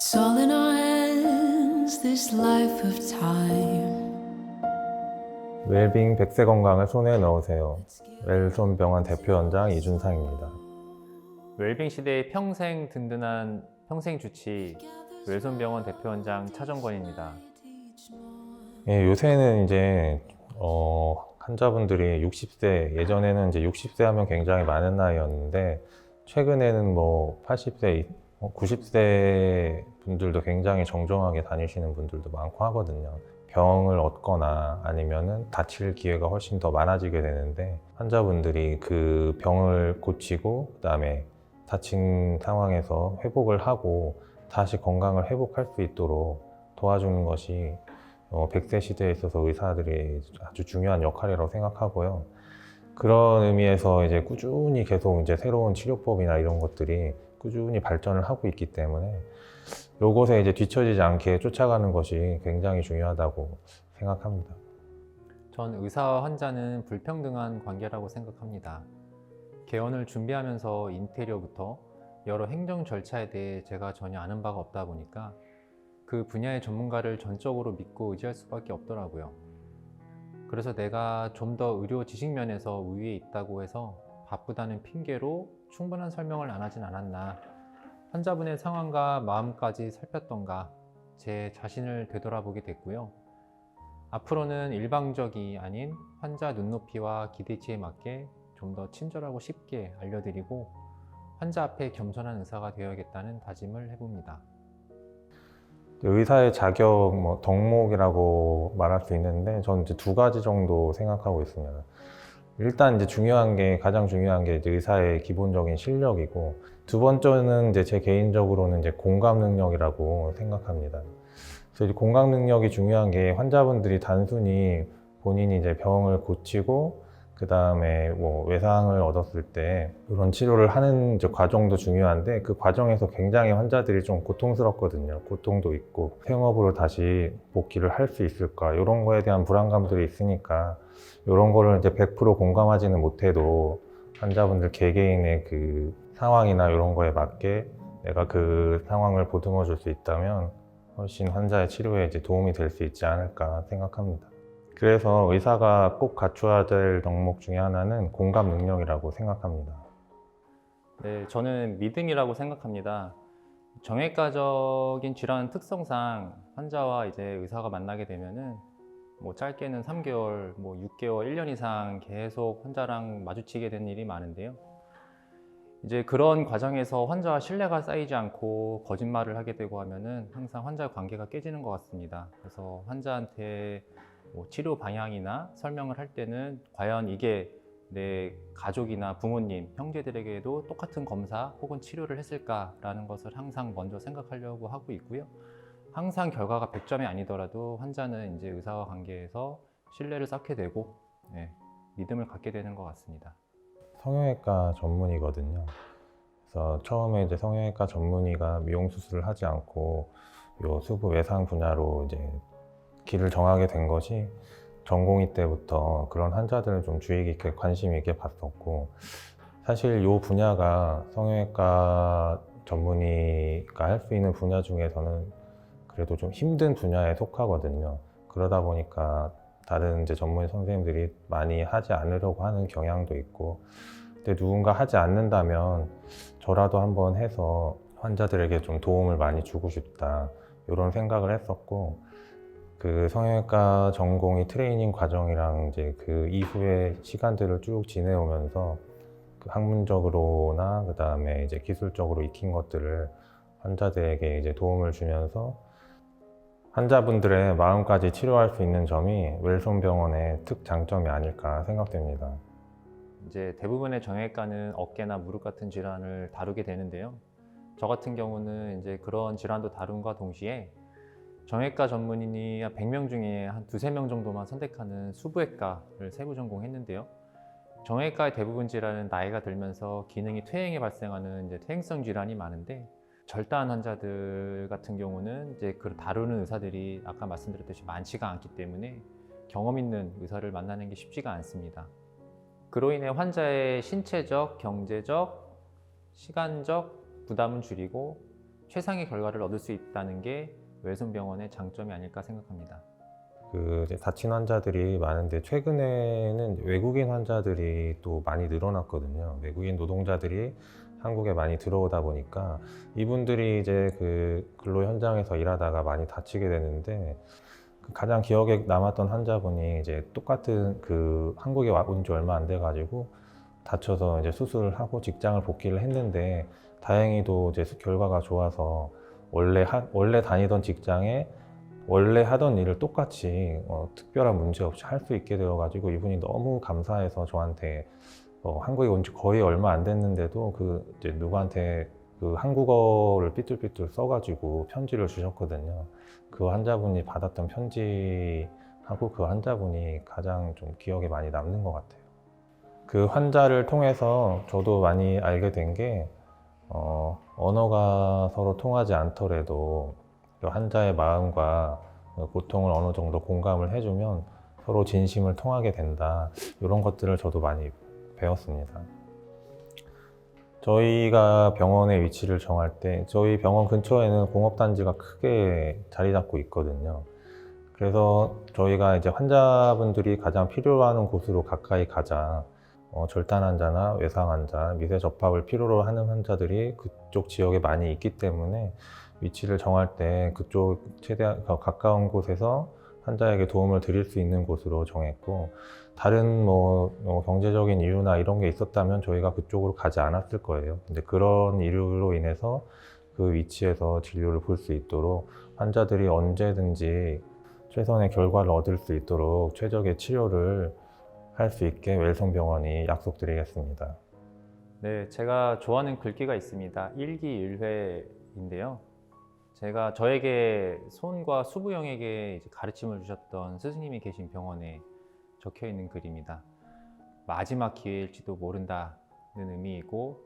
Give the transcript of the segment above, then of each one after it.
It's all in our hands, this life of time. 웰빙 100세 건강을 손에 넣으세요. 웰손병원 대표원장 이준상입니다. 웰빙 시대의 평생 든든한 평생 주치 웰손병원 대표원장 차정권입니다. 예, 요새는 이제 환자분들이 60세, 예전에는 이제 60세 하면 굉장히 많은 나이였는데 최근에는 뭐 80세, 90세 분들도 굉장히 정정하게 다니시는 분들도 많고 하거든요. 병을 얻거나 아니면은 다칠 기회가 훨씬 더 많아지게 되는데 환자분들이 그 병을 고치고 그다음에 다친 상황에서 회복을 하고 다시 건강을 회복할 수 있도록 도와주는 것이 100세 시대에 있어서 의사들이 아주 중요한 역할이라고 생각하고요. 그런 의미에서 이제 꾸준히 계속 이제 새로운 치료법이나 이런 것들이 꾸준히 발전을 하고 있기 때문에 요것에 이제 뒤처지지 않게 쫓아가는 것이 굉장히 중요하다고 생각합니다. 전 의사와 환자는 불평등한 관계라고 생각합니다. 개원을 준비하면서 인테리어부터 여러 행정 절차에 대해 제가 전혀 아는 바가 없다 보니까 그 분야의 전문가를 전적으로 믿고 의지할 수밖에 없더라고요. 그래서 내가 좀 더 의료 지식 면에서 우위에 있다고 해서 바쁘다는 핑계로 충분한 설명을 안 하진 않았나, 환자분의 상황과 마음까지 살폈던가 제 자신을 되돌아보게 됐고요. 앞으로는 일방적이 아닌 환자 눈높이와 기대치에 맞게 좀 더 친절하고 쉽게 알려드리고 환자 앞에 겸손한 의사가 되어야겠다는 다짐을 해봅니다. 의사의 자격, 덕목이라고 말할 수 있는데 저는 이제 두 가지 정도 생각하고 있습니다. 일단 이제 가장 중요한 게 이제 의사의 기본적인 실력이고, 두 번째는 이제 제 개인적으로는 이제 공감 능력이라고 생각합니다. 그래서 이 공감 능력이 중요한 게 환자분들이 단순히 본인이 이제 병을 고치고 그 다음에 뭐 외상을 얻었을 때 이런 치료를 하는 이제 과정도 중요한데 그 과정에서 굉장히 환자들이 좀 고통스럽거든요. 고통도 있고 생업으로 다시 복귀를 할 수 있을까 이런 거에 대한 불안감들이 있으니까 이런 거를 이제 100% 공감하지는 못해도 환자분들 개개인의 그 상황이나 이런 거에 맞게 내가 그 상황을 보듬어 줄 수 있다면 훨씬 환자의 치료에 이제 도움이 될 수 있지 않을까 생각합니다. 그래서 의사가 꼭 갖춰야 될 덕목 중에 하나는 공감 능력이라고 생각합니다. 네, 저는 믿음이라고 생각합니다. 정형외과적인 질환 특성상 환자와 이제 의사가 만나게 되면은 뭐 짧게는 3개월, 뭐 6개월, 1년 이상 계속 환자랑 마주치게 된 일이 많은데요. 이제 그런 과정에서 환자와 신뢰가 쌓이지 않고 거짓말을 하게 되고 하면은 항상 환자 관계가 깨지는 것 같습니다. 그래서 환자한테 뭐 치료 방향이나 설명을 할 때는 과연 이게 내 가족이나 부모님, 형제들에게도 똑같은 검사 혹은 치료를 했을까라는 것을 항상 먼저 생각하려고 하고 있고요. 항상 결과가 100점이 아니더라도 환자는 이제 의사와 관계에서 신뢰를 쌓게 되고 믿음을 갖게 되는 것 같습니다. 성형외과 전문의거든요. 그래서 처음에 이제 성형외과 전문의가 미용 수술을 하지 않고 요 수부 외상 분야로 이제 길을 정하게 된 것이 전공의 때부터 그런 환자들을 좀 주의 깊게 관심 있게 봤었고, 사실 이 분야가 성형외과 전문의가 할 수 있는 분야 중에서는 그래도 좀 힘든 분야에 속하거든요. 그러다 보니까 다른 이제 전문의 선생님들이 많이 하지 않으려고 하는 경향도 있고, 근데 누군가 하지 않는다면 저라도 한번 해서 환자들에게 좀 도움을 많이 주고 싶다 이런 생각을 했었고, 그 성형외과 전공의 트레이닝 과정이랑 이제 그 이후의 시간들을 쭉 지내오면서 그 학문적으로나 그 다음에 이제 기술적으로 익힌 것들을 환자들에게 이제 도움을 주면서 환자분들의 마음까지 치료할 수 있는 점이 웰손병원의 특장점이 아닐까 생각됩니다. 이제 대부분의 정형외과는 어깨나 무릎 같은 질환을 다루게 되는데요. 저 같은 경우는 이제 그런 질환도 다룬과 동시에 정형외과 전문인이 한 100명 중에 한 두세 명 정도만 선택하는 수부외과를 세부 전공했는데요. 정형외과의 대부분 질환은 나이가 들면서 기능이 퇴행에 발생하는 이제 퇴행성 질환이 많은데, 절단 환자들 같은 경우는 이제 그 다루는 의사들이 아까 말씀드렸듯이 많지가 않기 때문에 경험 있는 의사를 만나는 게 쉽지가 않습니다. 그로 인해 환자의 신체적, 경제적, 시간적 부담은 줄이고 최상의 결과를 얻을 수 있다는 게 외손병원의 장점이 아닐까 생각합니다. 이제 다친 환자들이 많은데 최근에는 외국인 환자들이 또 많이 늘어났거든요. 외국인 노동자들이 한국에 많이 들어오다 보니까 이분들이 이제 그 근로 현장에서 일하다가 많이 다치게 되는데 그 가장 기억에 남았던 환자분이 이제 똑같은 그 한국에 온 지 얼마 안 돼 가지고 다쳐서 이제 수술을 하고 직장을 복귀를 했는데 다행히도 이제 결과가 좋아서 원래 다니던 직장에 원래 하던 일을 똑같이 특별한 문제 없이 할 수 있게 되어가지고 이분이 너무 감사해서 저한테 한국에 온 지 거의 얼마 안 됐는데도 그 이제 누구한테 그 한국어를 삐뚤삐뚤 써가지고 편지를 주셨거든요. 그 환자분이 받았던 편지하고 그 환자분이 가장 좀 기억에 많이 남는 것 같아요. 그 환자를 통해서 저도 많이 알게 된 게 언어가 서로 통하지 않더라도 그 환자의 마음과 고통을 어느 정도 공감을 해주면 서로 진심을 통하게 된다. 이런 것들을 저도 많이 배웠습니다. 저희가 병원의 위치를 정할 때 저희 병원 근처에는 공업단지가 크게 자리 잡고 있거든요. 그래서 저희가 이제 환자분들이 가장 필요로 하는 곳으로 가까이 가자. 절단 환자나 외상 환자, 미세 접합을 필요로 하는 환자들이 그쪽 지역에 많이 있기 때문에 위치를 정할 때 그쪽 최대한 가까운 곳에서 환자에게 도움을 드릴 수 있는 곳으로 정했고 다른 경제적인 이유나 이런 게 있었다면 저희가 그쪽으로 가지 않았을 거예요. 근데 그런 이유로 인해서 그 위치에서 진료를 볼 수 있도록 환자들이 언제든지 최선의 결과를 얻을 수 있도록 최적의 치료를 할 수 있게 웰성병원이 약속드리겠습니다. 네, 제가 좋아하는 글귀가 있습니다. 일기일회인데요. 제가 저에게 손과 수부형에게 이제 가르침을 주셨던 스승님이 계신 병원에 적혀 있는 글입니다. 마지막 기회일지도 모른다는 의미이고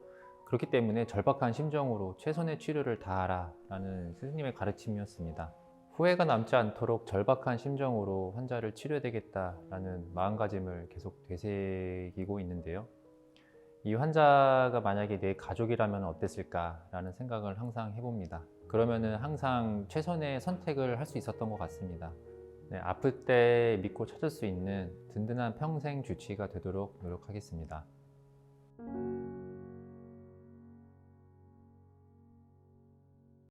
그렇기 때문에 절박한 심정으로 최선의 치료를 다하라 라는 스승님의 가르침이었습니다. 후회가 남지 않도록 절박한 심정으로 환자를 치료해야겠다라는 마음가짐을 계속 되새기고 있는데요. 이 환자가 만약에 내 가족이라면 어땠을까라는 생각을 항상 해봅니다. 그러면은 항상 최선의 선택을 할 수 있었던 것 같습니다. 네, 아플 때 믿고 찾을 수 있는 든든한 평생 주치의가 되도록 노력하겠습니다.